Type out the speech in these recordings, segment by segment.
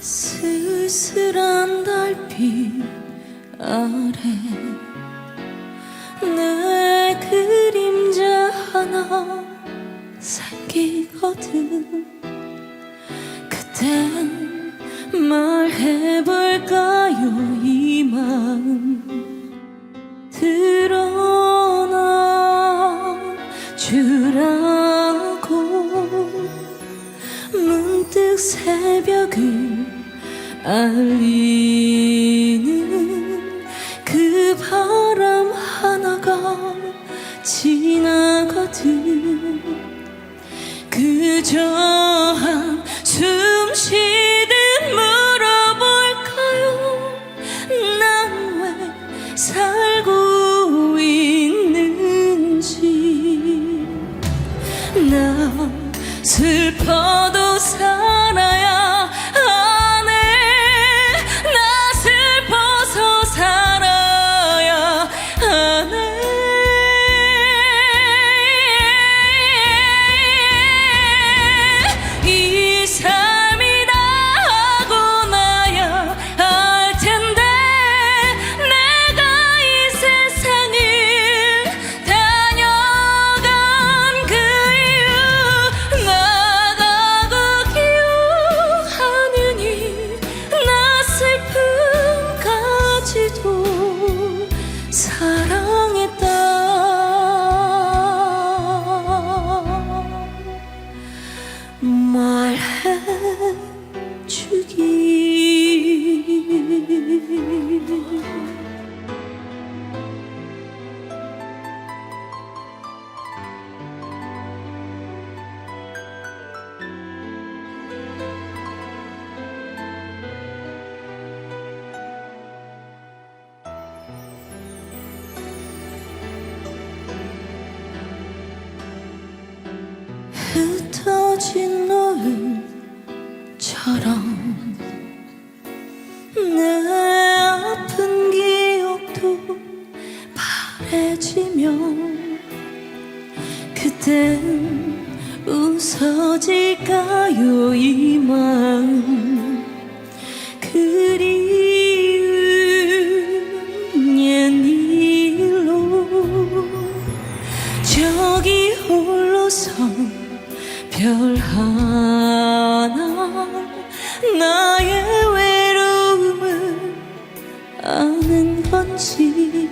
쓸쓸한 달빛 아래 내 그림자 하나 생기거든. 그땐 말해볼까요? 이 마음 드러나 주라고. 문득 새벽을 알리는 그 바람 하나가 지나거든. 그저 한숨 쉬듯 물어볼까요? 난 왜 살고 있는지. 나 슬퍼도 살아야 하네. 나 슬퍼서 살아야 하네. 이 삶이다 하고 나야 알 텐데 내가 이 세상을 다녀간 그 이유 나가고 기억하느니 나 슬픔까지도 사랑했다. 말해주기. 흩어진 노을처럼 내 아픈 기억도 바래지면 그땐 웃어질까요? 이 마음 그리운 옛 일로 저기 홀로서 별 하나 나의 외로움을 아는 건지.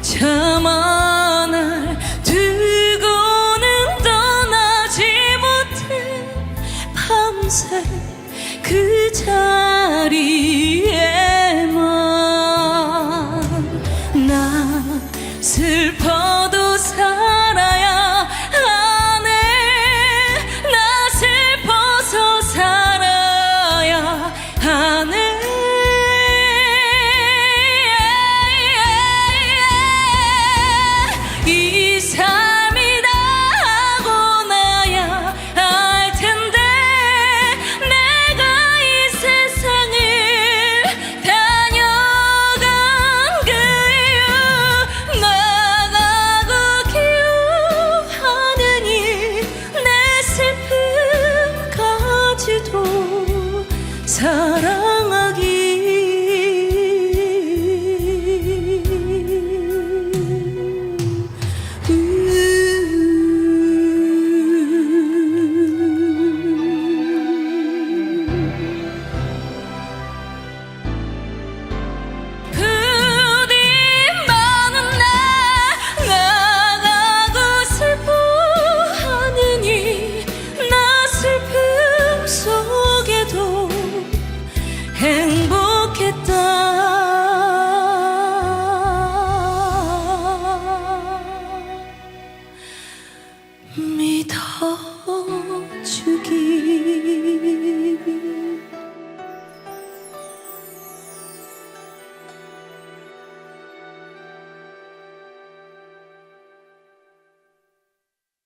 차마 날 두고는 떠나지 못해 밤새 그 자리에만. 나 슬퍼도 살아야 이 삶이다 하고 나야 알 텐데 내가 이 세상을 다녀간 그 이유 나가고 기억하느니 내 슬픔까지도 사랑